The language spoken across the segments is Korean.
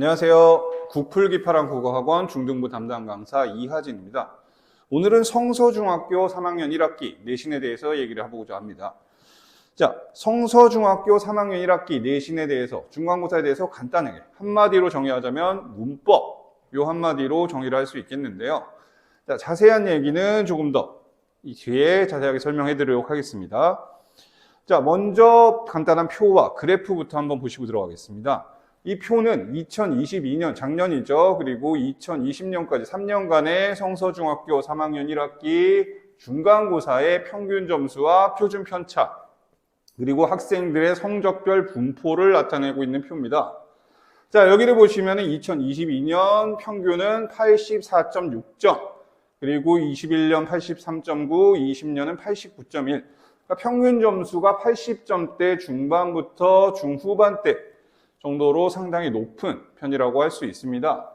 안녕하세요. 국풀기파랑 국어학원 중등부 담당 강사 이하진입니다. 오늘은 성서중학교 3학년 1학기 내신에 대해서 얘기를 해보고자 합니다. 자, 성서중학교 3학년 1학기 내신에 대해서 중간고사에 대해서 간단하게 한마디로 정의하자면 문법, 요 한마디로 정의를 할 수 있겠는데요. 자, 자세한 얘기는 조금 더 이 뒤에 자세하게 설명해 드리도록 하겠습니다. 자, 먼저 간단한 표와 그래프부터 한번 보시고 들어가겠습니다. 이 표는 2022년 작년이죠. 그리고 2020년까지 3년간의 성서중학교 3학년 1학기 중간고사의 평균 점수와 표준 편차 그리고 학생들의 성적별 분포를 나타내고 있는 표입니다. 자, 여기를 보시면 2022년 평균은 84.6점 그리고 21년 83.9, 20년은 89.1 그러니까 평균 점수가 80점대 중반부터 중후반대 정도로 상당히 높은 편이라고 할 수 있습니다.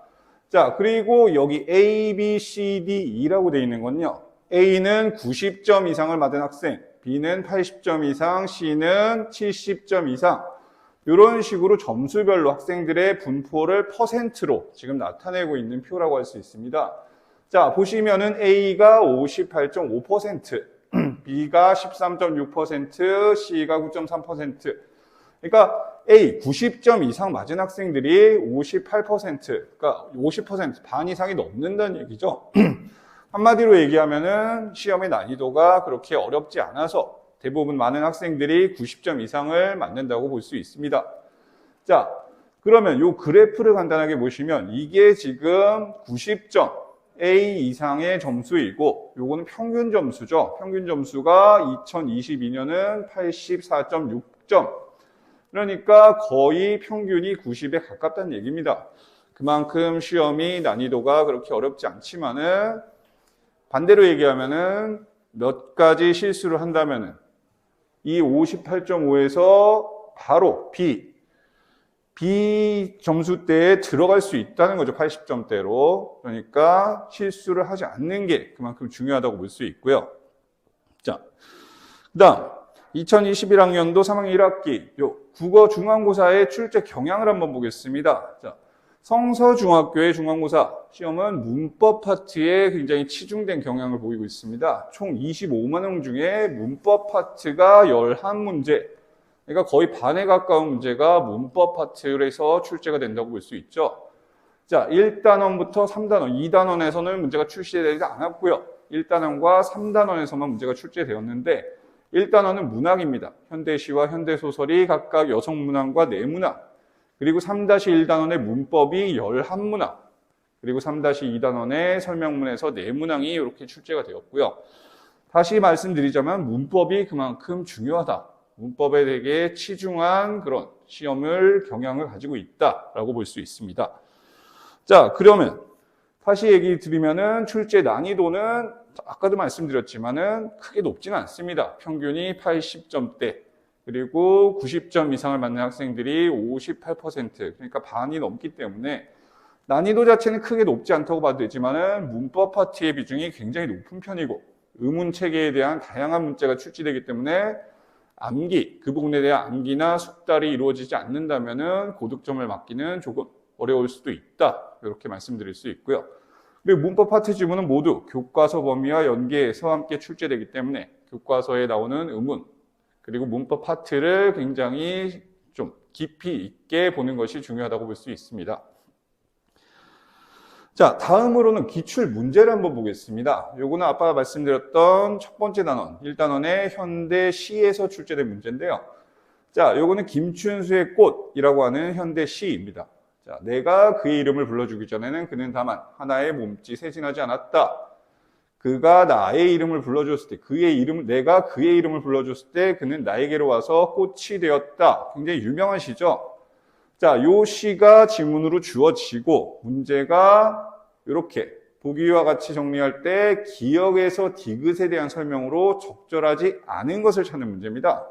자, 그리고 여기 A, B, C, D, E라고 되어 있는 건요. A는 90점 이상을 받은 학생, B는 80점 이상, C는 70점 이상 이런 식으로 점수별로 학생들의 분포를 퍼센트로 지금 나타내고 있는 표라고 할 수 있습니다. 자, 보시면은 A가 58.5%, B가 13.6%, C가 9.3%. 그러니까 A 90점 이상 맞은 학생들이 58%, 그러니까 50% 반 이상이 넘는다는 얘기죠. 한마디로 얘기하면은 시험의 난이도가 그렇게 어렵지 않아서 대부분 많은 학생들이 90점 이상을 맞는다고 볼 수 있습니다. 자, 그러면 이 그래프를 간단하게 보시면 이게 지금 90점 A 이상의 점수이고 요거는 평균 점수죠. 평균 점수가 2022년은 84.6점. 그러니까 거의 평균이 90에 가깝다는 얘기입니다. 그만큼 시험이 난이도가 그렇게 어렵지 않지만은 반대로 얘기하면은 몇 가지 실수를 한다면은 이 58.5에서 바로 B 점수대에 들어갈 수 있다는 거죠. 80점대로. 그러니까 실수를 하지 않는 게 그만큼 중요하다고 볼 수 있고요. 자, 그다음 2021학년도 3학년 1학기 요 국어 중간고사의 출제 경향을 한번 보겠습니다. 자, 성서중학교의 중간고사 시험은 문법 파트에 굉장히 치중된 경향을 보이고 있습니다. 총 25만 원 중에 문법 파트가 11문제, 그러니까 거의 반에 가까운 문제가 문법 파트에서 출제가 된다고 볼 수 있죠. 자, 1단원부터 3단원, 2단원에서는 문제가 출제되지 않았고요. 1단원과 3단원에서만 문제가 출제되었는데 1단원은 문학입니다. 현대시와 현대소설이 각각 여성문학과 내문학, 그리고 3-1단원의 문법이 11문학, 그리고 3-2단원의 설명문에서 내문항이 이렇게 출제가 되었고요. 다시 말씀드리자면 문법이 그만큼 중요하다. 문법에 되게 치중한 그런 시험을 경향을 가지고 있다라고 볼 수 있습니다. 자, 그러면 다시 얘기 드리면은 출제 난이도는 아까도 말씀드렸지만은 크게 높지는 않습니다. 평균이 80점대, 그리고 90점 이상을 맞는 학생들이 58%, 그러니까 반이 넘기 때문에 난이도 자체는 크게 높지 않다고 봐도 되지만은 문법 파트의 비중이 굉장히 높은 편이고 의문 체계에 대한 다양한 문제가 출제되기 때문에 암기, 그 부분에 대한 암기나 숙달이 이루어지지 않는다면은 고득점을 맞기는 조금 어려울 수도 있다. 이렇게 말씀드릴 수 있고요. 그리고 문법 파트 지문은 모두 교과서 범위와 연계해서 함께 출제되기 때문에 교과서에 나오는 의문, 그리고 문법 파트를 굉장히 좀 깊이 있게 보는 것이 중요하다고 볼 수 있습니다. 자, 다음으로는 기출 문제를 한번 보겠습니다. 요거는 아까 말씀드렸던 첫 번째 단원, 1단원의 현대시에서 출제된 문제인데요. 자, 요거는 김춘수의 꽃이라고 하는 현대시입니다. 자, 내가 그의 이름을 불러주기 전에는 그는 다만 하나의 몸짓에 지나지 않았다. 그가 나의 이름을 불러줬을 때, 내가 그의 이름을 불러줬을 때 그는 나에게로 와서 꽃이 되었다. 굉장히 유명한 시죠. 자, 요 시가 지문으로 주어지고 문제가 이렇게 보기와 같이 정리할 때 기역에서 디귿에 대한 설명으로 적절하지 않은 것을 찾는 문제입니다.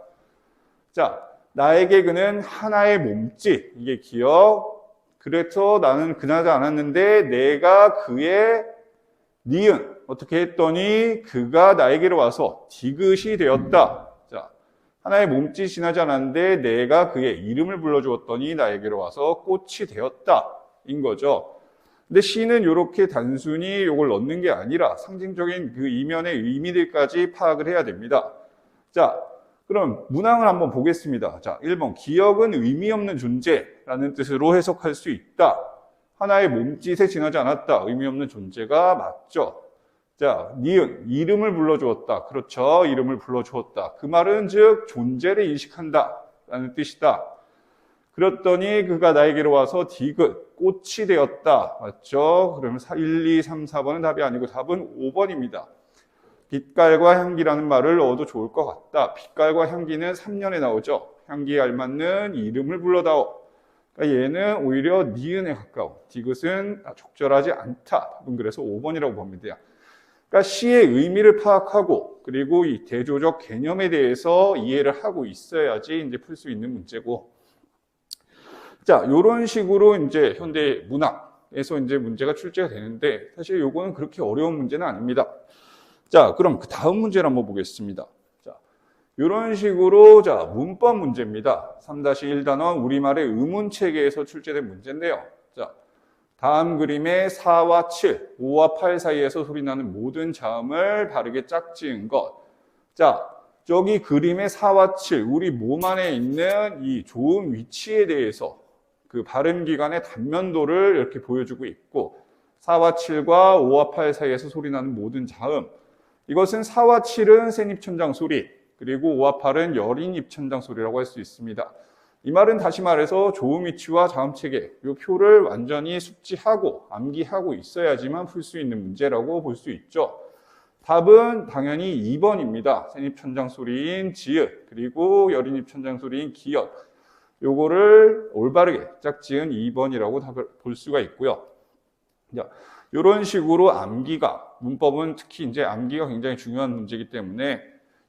자, 나에게 그는 하나의 몸짓, 이게 기역. 그래서 나는 그나지 않았는데 내가 그의 니은 어떻게 했더니 그가 나에게로 와서 디귿이 되었다. 자, 하나의 몸짓이 지나지 않았는데 내가 그의 이름을 불러주었더니 나에게로 와서 꽃이 되었다. 인 거죠. 근데 시는 이렇게 단순히 이걸 넣는 게 아니라 상징적인 그 이면의 의미들까지 파악을 해야 됩니다. 자, 그럼 문항을 한번 보겠습니다. 자, 1번 기억은 의미 없는 존재라는 뜻으로 해석할 수 있다. 하나의 몸짓에 지나지 않았다. 의미 없는 존재가 맞죠. 자, 니은 이름을 불러주었다. 그렇죠. 이름을 불러주었다. 그 말은 즉 존재를 인식한다 라는 뜻이다. 그랬더니 그가 나에게로 와서 디귿, 꽃이 되었다. 맞죠? 그러면 1, 2, 3, 4번은 답이 아니고 답은 5번입니다. 빛깔과 향기라는 말을 넣어도 좋을 것 같다. 빛깔과 향기는 3년에 나오죠. 향기에 알맞는 이름을 불러다오. 그러니까 얘는 오히려 니은에 가까워. 디귿은 적절하지 않다. 그래서 5번이라고 봅니다. 그러니까 시의 의미를 파악하고 그리고 이 대조적 개념에 대해서 이해를 하고 있어야지 이제 풀 수 있는 문제고. 자, 이런 식으로 이제 현대 문학에서 이제 문제가 출제가 되는데 사실 요거는 그렇게 어려운 문제는 아닙니다. 자, 그럼 그 다음 문제를 한번 보겠습니다. 자, 이런 식으로 자, 문법 문제입니다. 3-1 단원 우리말의 의문 체계에서 출제된 문제인데요. 자, 다음 그림의 4와 7, 5와 8 사이에서 소리나는 모든 자음을 바르게 짝지은 것. 자, 저기 그림의 4와 7, 우리 몸 안에 있는 이 조음 위치에 대해서 그 발음 기관의 단면도를 이렇게 보여주고 있고 4와 7과 5와 8 사이에서 소리나는 모든 자음. 이것은 4와 7은 센입천장 소리, 그리고 5와 8은 여린 입천장 소리라고 할 수 있습니다. 이 말은 다시 말해서 조음 위치와 자음 체계, 이 표를 완전히 숙지하고 암기하고 있어야지만 풀 수 있는 문제라고 볼 수 있죠. 답은 당연히 2번입니다. 센입천장 소리인 지읒, 그리고 여린 입천장 소리인 기읒. 요거를 올바르게 짝지은 2번이라고 답을 볼 수가 있고요. 자, 이런 식으로 암기가, 문법은 특히 이제 암기가 굉장히 중요한 문제이기 때문에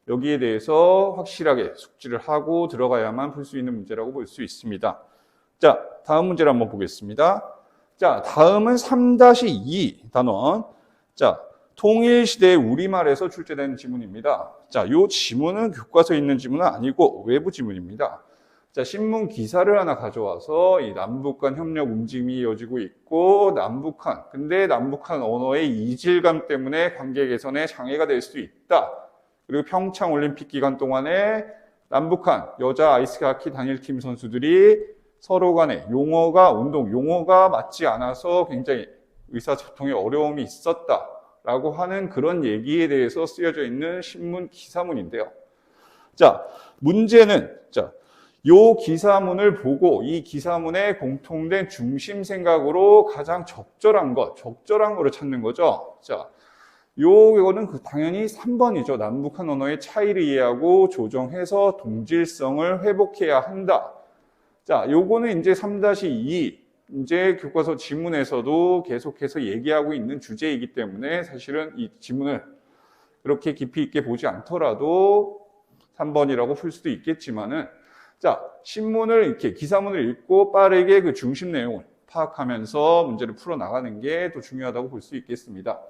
여기에 대해서 확실하게 숙지를 하고 들어가야만 풀 수 있는 문제라고 볼 수 있습니다. 자, 다음 문제를 한번 보겠습니다. 자, 다음은 3-2 단원. 자, 통일시대의 우리말에서 출제된 지문입니다. 자, 이 지문은 교과서에 있는 지문은 아니고 외부 지문입니다. 자, 신문 기사를 하나 가져와서 이 남북 간 협력 움직임이 이어지고 있고 근데 남북한 언어의 이질감 때문에 관계 개선에 장애가 될 수 있다. 그리고 평창 올림픽 기간 동안에 남북한 여자 아이스하키 단일팀 선수들이 서로 간에 운동 용어가 맞지 않아서 굉장히 의사소통에 어려움이 있었다라고 하는 그런 얘기에 대해서 쓰여져 있는 신문 기사문인데요. 자, 문제는 요 기사문을 보고 이 기사문의 공통된 중심 생각으로 가장 적절한 거를 찾는 거죠. 자, 요거는 당연히 3번이죠. 남북한 언어의 차이를 이해하고 조정해서 동질성을 회복해야 한다. 자, 요거는 이제 3-2 이제 교과서 지문에서도 계속해서 얘기하고 있는 주제이기 때문에 사실은 이 지문을 그렇게 깊이 있게 보지 않더라도 3번이라고 풀 수도 있겠지만은 자, 신문을 이렇게 기사문을 읽고 빠르게 그 중심 내용을 파악하면서 문제를 풀어 나가는 게 더 중요하다고 볼 수 있겠습니다.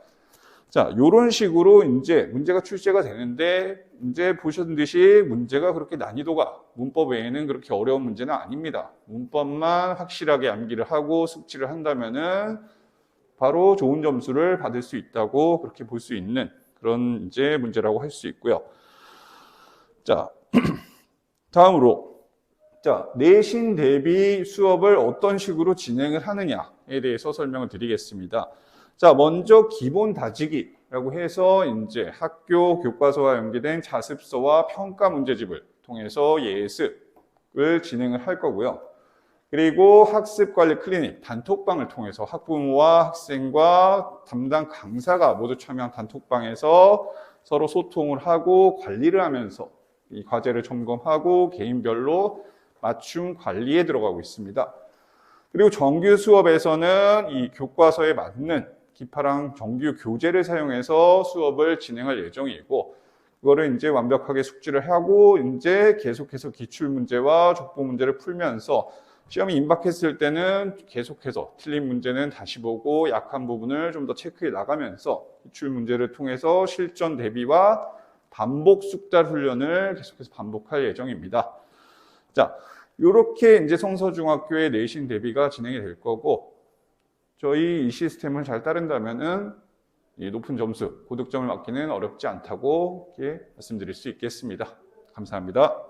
자, 요런 식으로 이제 문제가 출제가 되는데 이제 보셨던 듯이 문제가 그렇게 난이도가 문법 외에는 그렇게 어려운 문제는 아닙니다. 문법만 확실하게 암기를 하고 숙지를 한다면은 바로 좋은 점수를 받을 수 있다고 그렇게 볼 수 있는 그런 이제 문제라고 할 수 있고요. 자, 다음으로 자, 내신 대비 수업을 어떤 식으로 진행을 하느냐에 대해서 설명을 드리겠습니다. 자, 먼저 기본 다지기라고 해서 이제 학교 교과서와 연계된 자습서와 평가 문제집을 통해서 예습을 진행을 할 거고요. 그리고 학습관리 클리닉, 단톡방을 통해서 학부모와 학생과 담당 강사가 모두 참여한 단톡방에서 서로 소통을 하고 관리를 하면서 이 과제를 점검하고 개인별로 맞춤 관리에 들어가고 있습니다. 그리고 정규 수업에서는 이 교과서에 맞는 기파랑 정규 교재를 사용해서 수업을 진행할 예정이고, 그거를 이제 완벽하게 숙지를 하고 이제 계속해서 기출 문제와 족보 문제를 풀면서 시험이 임박했을 때는 계속해서 틀린 문제는 다시 보고 약한 부분을 좀 더 체크해 나가면서 기출 문제를 통해서 실전 대비와 반복 숙달 훈련을 계속해서 반복할 예정입니다. 자, 이렇게 이제 성서중학교의 내신 대비가 진행이 될 거고, 저희 이 시스템을 잘 따른다면은 이 높은 점수, 고득점을 맞기는 어렵지 않다고 이렇게 말씀드릴 수 있겠습니다. 감사합니다.